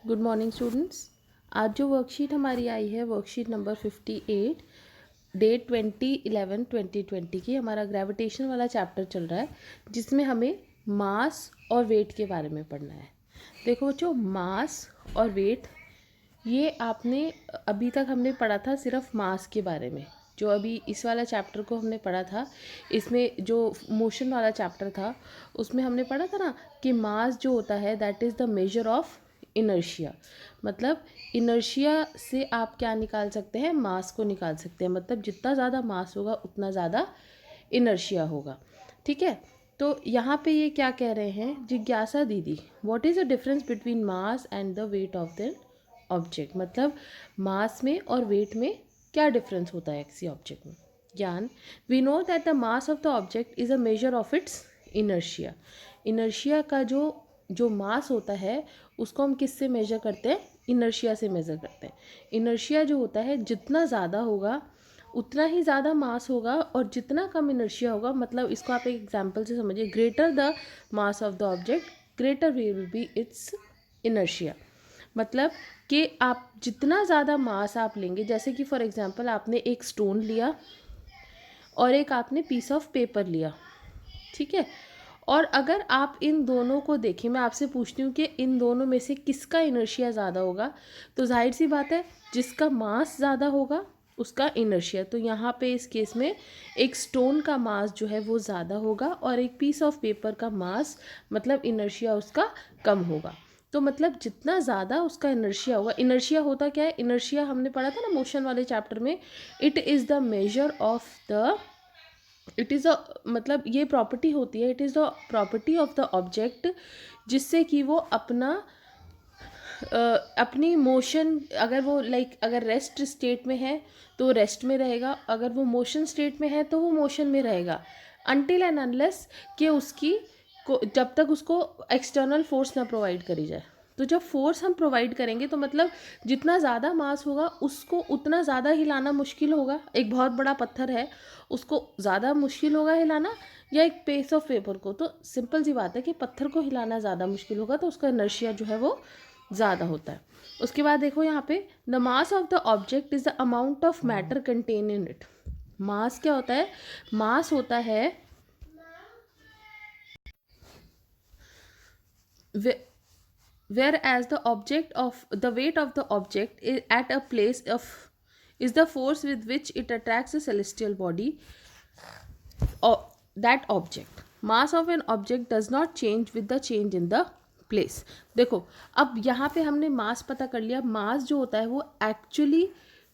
Good morning students. आज जो worksheet हमारी आई है वर्कशीट नंबर 58 डेट 20/11/2020 की हमारा ग्रेविटेशन वाला चैप्टर चल रहा है, जिसमें हमें मास और वेट के बारे में पढ़ना है। देखो बच्चों, मास और वेट ये आपने अभी तक हमने पढ़ा था सिर्फ मास के बारे में। जो अभी इस वाला चैप्टर को हमने पढ़ा था, इसमें जो मोशन वाला चैप्टर था उसमें हमने पढ़ा था ना कि मास जो होता है that is the measure of inertia. मतलब इनर्शिया से आप क्या निकाल सकते हैं, मास को निकाल सकते हैं। मतलब जितना ज़्यादा मास होगा उतना ज़्यादा इनर्शिया होगा। ठीक है, तो यहाँ पे ये क्या कह रहे हैं, जिज्ञासा दीदी, what is the difference between mass and the weight of the object. मतलब मास में और वेट में क्या डिफरेंस होता है किसी ऑब्जेक्ट में। ज्ञान, we know that the mass of the object is a measure of its inertia. Inertia का जो मास होता है उसको हम किससे मेजर करते हैं, इनर्शिया से मेजर करते हैं। इनर्शिया जो होता है जितना ज़्यादा होगा उतना ही ज़्यादा मास होगा, और जितना कम इनर्शिया होगा, मतलब इसको आप एक एग्जांपल से समझिए, greater the mass of the object greater will be it's inertia. मतलब कि आप जितना ज़्यादा मास आप लेंगे, जैसे कि फॉर एग्जांपल आपने एक स्टोन लिया और एक आपने पीस ऑफ पेपर लिया, ठीक है, और अगर आप इन दोनों को देखें, मैं आपसे पूछती हूँ कि इन दोनों में से किसका इनर्शिया ज़्यादा होगा, तो जाहिर सी बात है जिसका मास ज़्यादा होगा उसका इनर्शिया। तो यहाँ पे इस केस में एक स्टोन का मास जो है वो ज़्यादा होगा और एक पीस ऑफ पेपर का मास मतलब इनर्शिया उसका कम होगा। तो मतलब जितना ज़्यादा उसका इनर्शिया होगा, इनर्शिया होता क्या है, इनर्शिया हमने पढ़ा था ना मोशन वाले चैप्टर में, it is the measure of the, it is अ, मतलब ये प्रॉपर्टी होती है, it is the property of the object, जिससे कि वो अपनी मोशन, अगर वो अगर रेस्ट स्टेट में है तो रेस्ट में रहेगा, अगर वो मोशन स्टेट में है तो वो मोशन में रहेगा, अनटिल एंड अनलेस कि उसकी जब तक उसको एक्सटर्नल फोर्स ना प्रोवाइड करी जाए। तो जब फोर्स हम प्रोवाइड करेंगे तो मतलब जितना ज़्यादा मास होगा उसको उतना ज़्यादा हिलाना मुश्किल होगा। एक बहुत बड़ा पत्थर है, उसको ज़्यादा मुश्किल होगा हिलाना, या एक पीस ऑफ पेपर को, तो सिंपल सी बात है कि पत्थर को हिलाना ज़्यादा मुश्किल होगा, तो उसका इनर्शिया जो है वो ज़्यादा होता है। उसके बाद देखो यहाँ पे, the mass of the object is the amount of matter contain in it. Mass क्या होता है, मास होता है whereas the object of the weight of the object is at a place of is the force with which it attracts a celestial body or that object. Mass of an object does not change with the change in the place. देखो अब यहाँ पे हमने मास पता कर लिया। मास जो होता है वो एक्चुअली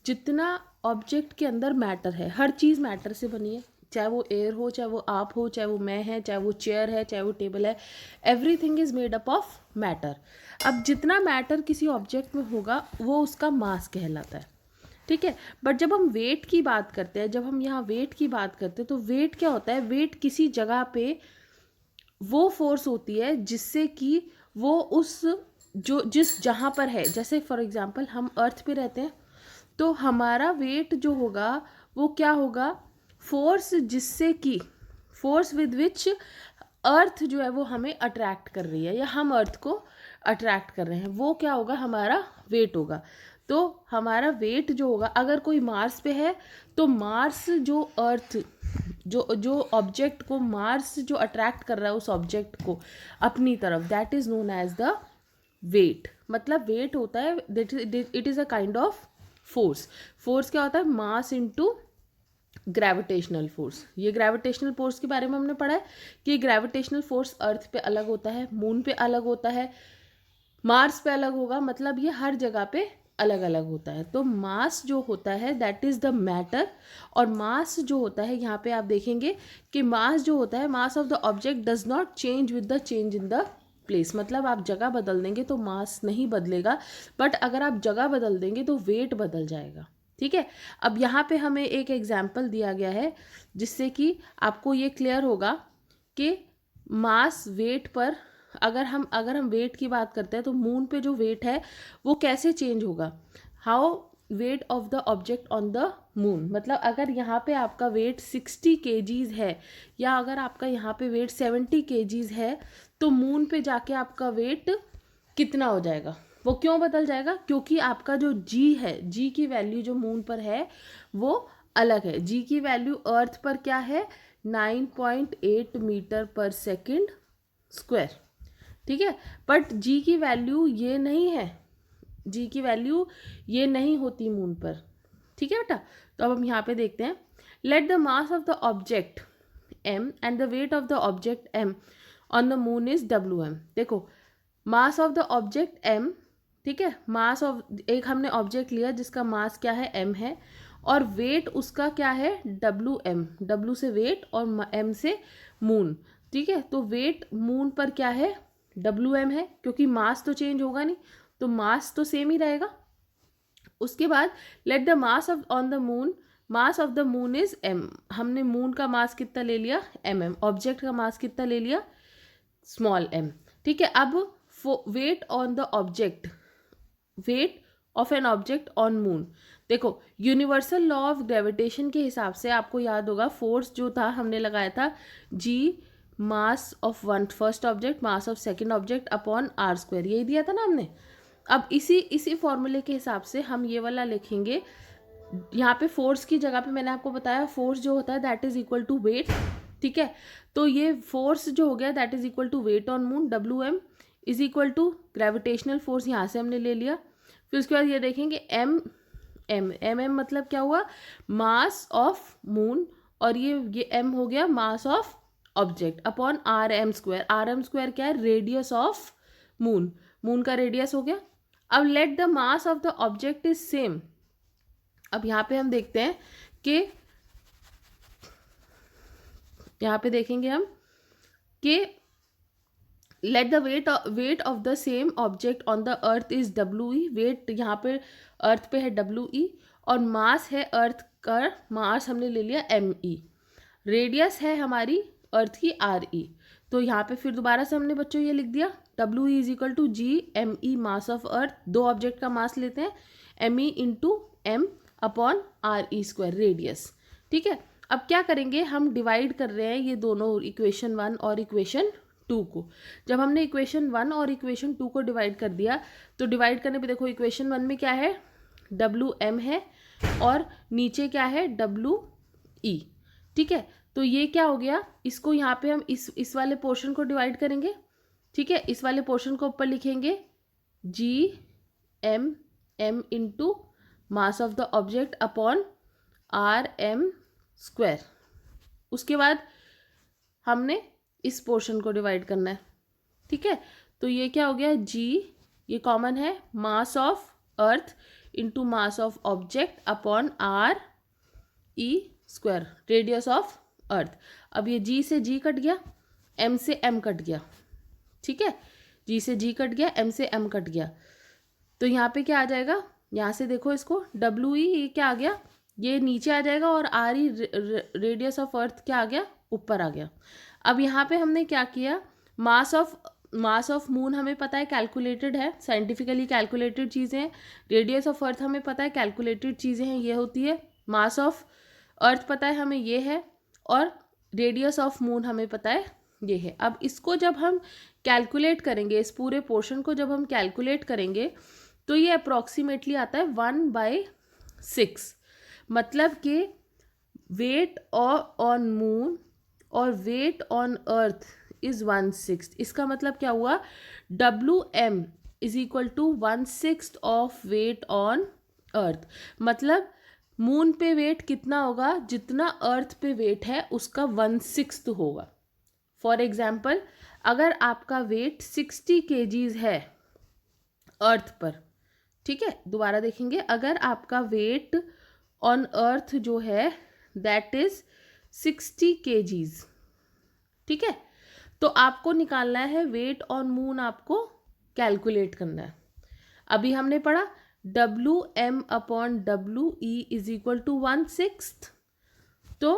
जितना ऑब्जेक्ट के अंदर मैटर है, हर चीज़ मैटर से बनी है, चाहे वो एयर हो, चाहे वो आप हो, चाहे वो मैं है, चाहे वो चेयर है, चाहे वो टेबल है, everything is made up of matter. अब जितना मैटर किसी ऑब्जेक्ट में होगा वो उसका मास कहलाता है, ठीक है। बट जब हम वेट की बात करते हैं, जब हम यहाँ वेट की बात करते हैं, तो वेट क्या होता है, वेट किसी जगह पे वो फोर्स होती है जिससे कि वो उस जिस जहाँ पर है, जैसे फॉर एग्जांपल हम अर्थ पे रहते हैं तो हमारा वेट जो होगा वो क्या होगा, फोर्स जिससे कि फोर्स विद विच अर्थ जो है वो हमें अट्रैक्ट कर रही है या हम अर्थ को अट्रैक्ट कर रहे हैं, वो क्या होगा, हमारा वेट होगा। तो हमारा वेट जो होगा, अगर कोई मार्स पे है तो मार्स जो अर्थ जो ऑब्जेक्ट को मार्स जो अट्रैक्ट कर रहा है उस ऑब्जेक्ट को अपनी तरफ, that is known as the weight. मतलब वेट होता है, it is a kind of force. Force क्या होता है, मास इनटू ग्रेविटेशनल फोर्स। ये ग्रेविटेशनल फोर्स के बारे में हमने पढ़ा है कि ग्रेविटेशनल फोर्स अर्थ पे अलग होता है, मून पे अलग होता है, मार्स पे अलग होगा, मतलब ये हर जगह पे अलग अलग होता है। तो मास जो होता है दैट इज़ द मैटर, और मास जो होता है यहाँ पे आप देखेंगे कि मास जो होता है, मास of the object does not change with the change in the place. मतलब आप जगह बदल देंगे तो मास नहीं बदलेगा, बट अगर आप जगह बदल देंगे तो वेट बदल जाएगा, ठीक है। अब यहाँ पे हमें एक एग्जाम्पल दिया गया है जिससे कि आपको ये क्लियर होगा कि मास वेट पर, अगर हम वेट की बात करते हैं तो मून पे जो वेट है वो कैसे चेंज होगा, how wait of the object on the moon. मतलब अगर यहाँ पे आपका वेट 60 kgs है या अगर आपका यहाँ पे वेट 70 kgs है, तो मून पे जाके आपका वेट कितना हो जाएगा, वो क्यों बदल जाएगा? क्योंकि आपका जो जी है, जी की वैल्यू जो मून पर है वो अलग है। जी की वैल्यू अर्थ पर क्या है? 9.8 मीटर पर सेकेंड स्क्वायर, ठीक है। बट जी की वैल्यू ये नहीं है, जी की वैल्यू ये नहीं होती मून पर, ठीक है बेटा। तो अब हम यहाँ पे देखते हैं, let the mass of the object m and the weight of the object m on the moon is WM। देखो मास ऑफ द ऑब्जेक्ट m, ठीक है, मास ऑफ एक हमने ऑब्जेक्ट लिया जिसका मास क्या है? m है, और वेट उसका क्या है? WM, W से वेट और m से मून, ठीक है। तो वेट मून पर क्या है? WM है, क्योंकि मास तो चेंज होगा नहीं, तो मास तो सेम ही रहेगा। उसके बाद let the mass of on the moon, mass of the moon is m। हमने मून का मास कितना ले लिया? mm। ऑब्जेक्ट का मास कितना ले लिया? स्मॉल m, ठीक है। अब weight on the object, weight of an object on moon. देखो यूनिवर्सल लॉ ऑफ ग्रेविटेशन के हिसाब से आपको याद होगा, फोर्स जो था हमने लगाया था g mass of one first object mass of second object upon r square, यही दिया था ना हमने। अब इसी फॉर्मूले के हिसाब से हम ये वाला लिखेंगे। यहाँ पे फोर्स की जगह पे मैंने आपको बताया फोर्स जो होता है that is equal to weight, ठीक है। तो ये फोर्स जो हो गया that is equal to weight on moon, WM is equal to gravitational force, यहाँ से हमने ले लिया। फिर उसके बाद ये देखेंगे m मतलब क्या हुआ? मास ऑफ मून, और ये m हो गया mass of object upon RM square. RM square क्या है? रेडियस ऑफ मून, मून का रेडियस हो गया। अब let the mass of the object is same. अब यहाँ पे हम देखते हैं कि यहाँ पे देखेंगे हम कि let the weight of the same object on the earth is WE। Weight यहाँ पे अर्थ पे है WE, और मास है अर्थ का, मास हमने ले लिया ME। रेडियस है हमारी अर्थ की RE। तो यहाँ पे फिर दोबारा से हमने बच्चों ये लिख दिया, WE is equal to GME mass of earth. दो ऑब्जेक्ट का मास लेते हैं, ME into M upon RE square radius, ठीक है। अब क्या करेंगे, हम डिवाइड कर रहे हैं ये दोनों इक्वेशन 1 और इक्वेशन 2 को। जब हमने इक्वेशन 1 और इक्वेशन 2 को डिवाइड कर दिया, तो डिवाइड करने पे देखो इक्वेशन 1 में क्या है? WM है, और नीचे क्या है? WE, ठीक है। तो ये क्या हो गया? इसको यहाँ पे हम इस वाले पोर्शन को डिवाइड करेंगे, ठीक है। इस वाले पोर्शन को ऊपर लिखेंगे GM into mass of the object upon RM square. उसके बाद हमने इस पोर्शन को डिवाइड करना है, ठीक है। तो ये क्या हो गया? G, ये कॉमन है, मास of earth into mass of object upon RE square radius of earth. अब ये G से G कट गया, M से M कट गया, ठीक है। G से G कट गया, M से M कट गया। तो यहाँ पे क्या आ जाएगा? यहाँ से देखो इसको WE, ये क्या आ गया? ये नीचे आ जाएगा, और RE रेडियस ऑफ अर्थ क्या आ गया? ऊपर आ गया। अब यहाँ पे हमने क्या किया? मास ऑफ मून हमें पता है कैलकुलेटेड है, साइंटिफिकली कैलकुलेटेड चीज़ें हैं। रेडियस ऑफ अर्थ हमें पता है कैलकुलेटेड चीज़ें हैं, ये होती है। मास ऑफ अर्थ पता है हमें, ये है, और रेडियस ऑफ मून हमें पता है, ये है। अब इसको जब हम कैलकुलेट करेंगे, इस पूरे पोर्शन को जब हम कैलकुलेट करेंगे, तो ये अप्रॉक्सीमेटली आता है 1/6। मतलब कि वेट ऑन मून और वेट ऑन अर्थ इज 1/6। इसका मतलब क्या हुआ? WM is equal to 1/6 of weight on earth. मतलब मून पे वेट कितना होगा? जितना अर्थ पे वेट है उसका 1/6 होगा। फॉर एग्जाम्पल, अगर आपका वेट 60 kgs है अर्थ पर, ठीक है, दोबारा देखेंगे, अगर आपका वेट ऑन अर्थ जो है दैट इज 60 kgs, ठीक है, तो आपको निकालना है वेट ऑन मून, आपको कैलकुलेट करना है। अभी हमने पढ़ा WM upon WE is equal to 1/6। तो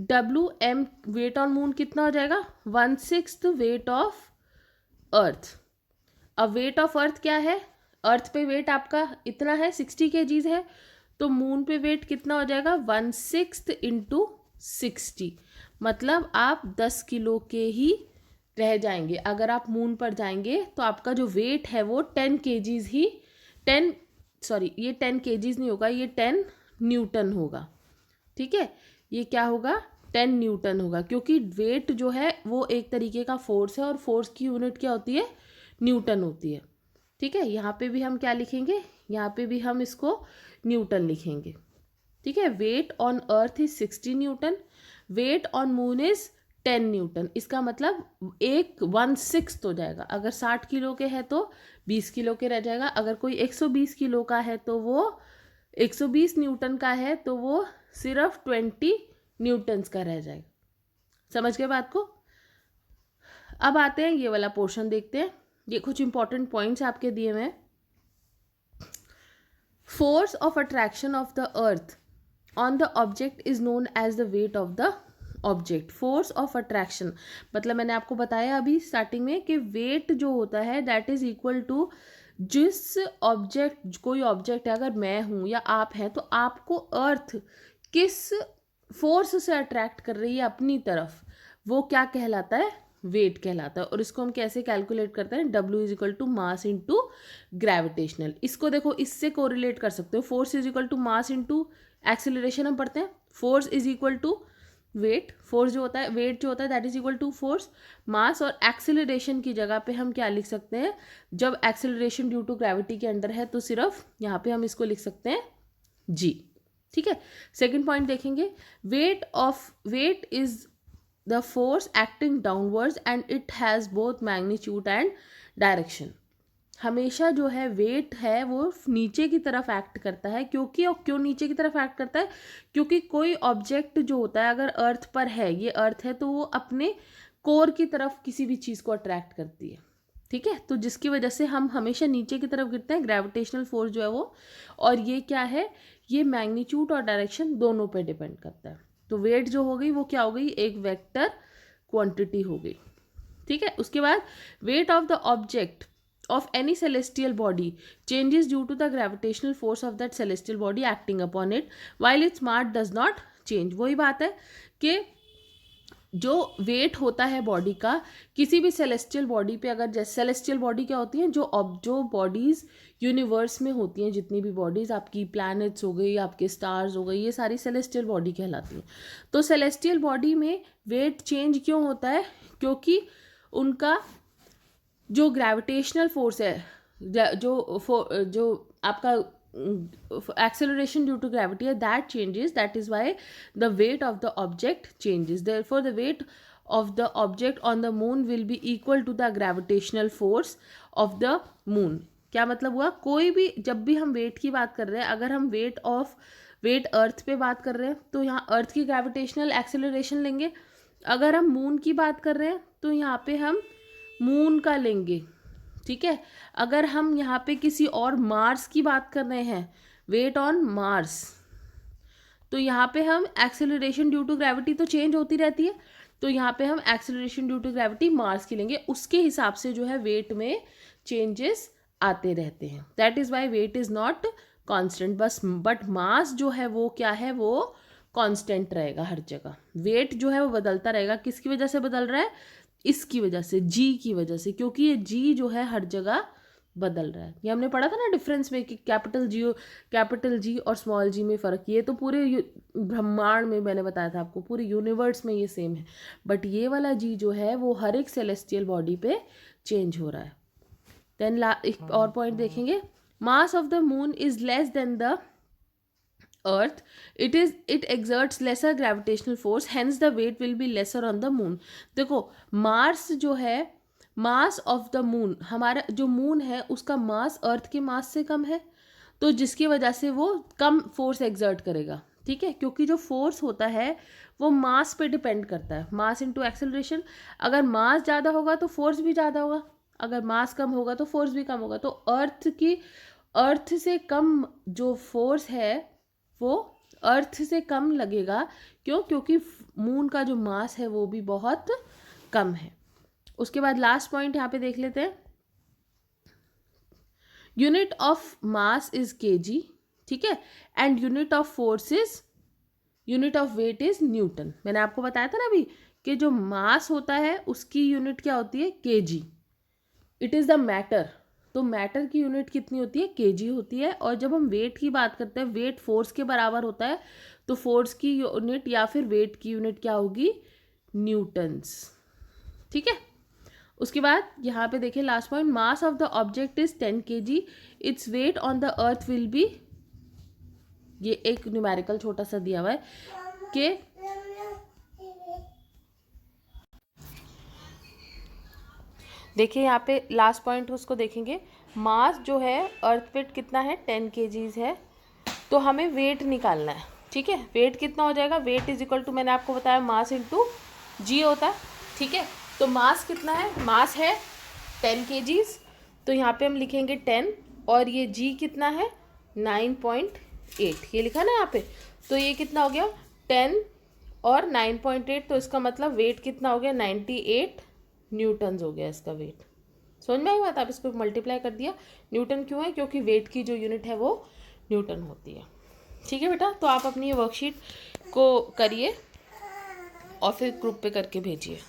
WM वेट ऑन मून कितना हो जाएगा? 1/6 वेट ऑफ अर्थ। अब वेट ऑफ अर्थ क्या है? अर्थ पे वेट आपका इतना है, 60 kgs है, तो मून पे वेट कितना हो जाएगा? 1/6 इंटू 60। मतलब आप 10 किलो के ही रह जाएंगे। अगर आप मून पर जाएंगे तो आपका जो वेट है वो 10 केजीज ही 10 सॉरी ये 10 केजीज नहीं होगा, ये 10 न्यूटन होगा। ठीक है, ये क्या होगा 10 न्यूटन होगा, क्योंकि वेट जो है वो एक तरीके का फोर्स है और फोर्स की यूनिट क्या होती है, न्यूटन होती है। ठीक है, यहाँ पे भी हम क्या लिखेंगे, यहाँ पे भी हम इसको न्यूटन लिखेंगे। ठीक है, weight on earth is 60 newton, weight on moon is 10 newton. इसका मतलब 1/6 हो जाएगा। अगर 60 किलो के है तो 20 किलो के रह जाएगा। अगर कोई 120 किलो का है तो वो 120 न्यूटन का है तो वो सिर्फ 20 न्यूटन्स का रह जाएगा। समझ गए बात को। अब आते हैं ये वाला पोर्शन देखते हैं। ये कुछ इंपॉर्टेंट पॉइंट्स आपके दिए हुए हैं। Force of attraction of the earth on the object is known as the weight of the object. Force of attraction मतलब मैंने आपको बताया अभी स्टार्टिंग में कि वेट जो होता है दैट इज इक्वल टू जिस ऑब्जेक्ट, कोई ऑब्जेक्ट है, अगर मैं हूँ या आप हैं तो आपको अर्थ किस फोर्स से अट्रैक्ट कर रही है अपनी तरफ, वो क्या कहलाता है, वेट कहलाता है। और इसको हम कैसे कैलकुलेट करते हैं, W is equal to mass into gravitational. इसको देखो इससे कोरिलेट कर सकते हो, force is equal to mass into acceleration हम पढ़ते हैं, force is equal to weight, force जो होता है, वेट जो होता है that is equal to force mass. और एक्सेलरेशन की जगह पे हम क्या लिख सकते हैं, जब एक्सेलरेशन ड्यू टू ग्रेविटी के अंडर है तो सिर्फ यहाँ पे हम इसको लिख सकते हैं G। ठीक है, सेकेंड पॉइंट देखेंगे, weight is the force acting downwards and it has both magnitude and direction. हमेशा जो है वेट है वो नीचे की तरफ एक्ट करता है, क्योंकि, और क्यों नीचे की तरफ एक्ट करता है, क्योंकि कोई ऑब्जेक्ट जो होता है अगर अर्थ पर है, ये अर्थ है, तो वो अपने कोर की तरफ किसी भी चीज़ को अट्रैक्ट करती है। ठीक है, तो जिसकी वजह से हम हमेशा नीचे की तरफ गिरते हैं, ग्रेविटेशनल फोर्स जो है वो। और ये क्या है, ये मैग्नीट्यूड और डायरेक्शन दोनों पे डिपेंड करता है। तो वेट जो हो गई वो क्या हो गई, एक वेक्टर क्वांटिटी हो गई। ठीक है, उसके बाद wait of the object of any celestial body changes due to the gravitational force of that celestial body acting upon it while its mass does not change। वही बात है कि जो वेट होता है बॉडी का किसी भी सेलेस्टियल बॉडी पे, अगर जैसे सेलेस्टियल बॉडी क्या होती हैं, जो बॉडीज़ यूनिवर्स में होती हैं, जितनी भी बॉडीज़ आपकी प्लैनेट्स हो गई, आपके स्टार्स हो गई, ये सारी सेलेस्टियल बॉडी कहलाती हैं। तो सेलेस्टियल बॉडी में वेट चेंज क्यों होता है, क्योंकि उनका जो ग्रेविटेशनल फोर्स है, जो आपका एक्सेलरेशन ड्यू टू ग्रेविटी है, that changes, that is why the weight of the object changes. Therefore the weight of the object on the moon will be equal to the gravitational force of the moon. क्या मतलब हुआ, कोई भी जब भी हम wait की बात कर रहे हैं, अगर हम वेट अर्थ पे बात कर रहे हैं तो यहाँ अर्थ की ग्रेविटेशनल एक्सेलरेशन लेंगे। अगर हम मून की बात कर रहे हैं तो यहाँ पे हम मून का लेंगे। ठीक है, अगर हम यहाँ पे किसी और मार्स की बात कर रहे हैं, वेट ऑन मार्स, तो यहाँ पे हम एक्सेलरेशन ड्यू टू ग्रेविटी तो चेंज होती रहती है, तो यहाँ पे हम acceleration due to gravity Mars की लेंगे। उसके हिसाब से जो है वेट में चेंजेस आते रहते हैं। That is why weight is not constant, but mass जो है वो क्या है, वो कांस्टेंट रहेगा हर जगह। वेट जो है वो बदलता रहेगा। किसकी वजह से बदल रहा है, इसकी वजह से, जी की वजह से, क्योंकि ये जी जो है हर जगह बदल रहा है। ये हमने पढ़ा था ना डिफरेंस में कि कैपिटल जी और स्मॉल जी में फ़र्क। ये तो पूरे ब्रह्मांड में मैंने बताया था आपको, पूरे यूनिवर्स में ये सेम है, बट ये वाला जी जो है वो हर एक सेलेस्टियल बॉडी पे चेंज हो रहा है। देन एक और पॉइंट देखेंगे, मास of the moon is less than the earth, it exerts lesser gravitational force, hence the weight will be lesser on the moon। देखो मार्स जो है, मास ऑफ द मून, हमारा जो मून है उसका मास अर्थ के मास से कम है, तो जिसकी वजह से वो कम फोर्स एग्जर्ट करेगा। ठीक है, क्योंकि जो फोर्स होता है वो मास पे डिपेंड करता है, मास इनटू एक्सेलरेशन। अगर मास ज़्यादा होगा तो फोर्स भी ज़्यादा होगा, अगर मास कम होगा तो फोर्स भी कम होगा। तो अर्थ से कम जो फोर्स है वो अर्थ से कम लगेगा। क्यों, क्योंकि मून का जो मास है वो भी बहुत कम है। उसके बाद लास्ट पॉइंट यहाँ पे देख लेते हैं, unit of mass is kg। ठीक है, and unit of weight is newton. मैंने आपको बताया था ना अभी कि जो मास होता है उसकी यूनिट क्या होती है, KG. It is the matter, तो मैटर की यूनिट कितनी होती है, केजी होती है। और जब हम वेट की बात करते हैं, वेट फोर्स के बराबर होता है, तो फोर्स की यूनिट या फिर वेट की यूनिट क्या होगी, न्यूटन्स। ठीक है। उसके बाद यहाँ पे देखिए last point, mass of the object is 10 kg, its weight on the earth will be, ये एक न्यूमेरिकल छोटा सा दिया हुआ है कि देखिए यहाँ पे लास्ट पॉइंट उसको देखेंगे, मास जो है अर्थ वेट कितना है, 10 kgs है, तो हमें वेट निकालना है। ठीक है, वेट कितना हो जाएगा, वेट इज इक्वल टू, मैंने आपको बताया मास इंटू जी होता है। ठीक है, तो मास कितना है, मास है 10 kgs, तो यहाँ पे हम लिखेंगे 10, और ये जी कितना है 9.8, ये लिखा ना यहाँ पे, तो ये कितना हो गया 10 और 9.8, तो इसका मतलब वेट कितना हो गया 98 न्यूटन्स हो गया इसका वेट। समझ में आई बात, आप इसको मल्टीप्लाई कर दिया। न्यूटन क्यों है, क्योंकि वेट की जो यूनिट है वो न्यूटन होती है। ठीक है बेटा, तो आप अपनी ये वर्कशीट को करिए और फिर ग्रुप पे करके भेजिए।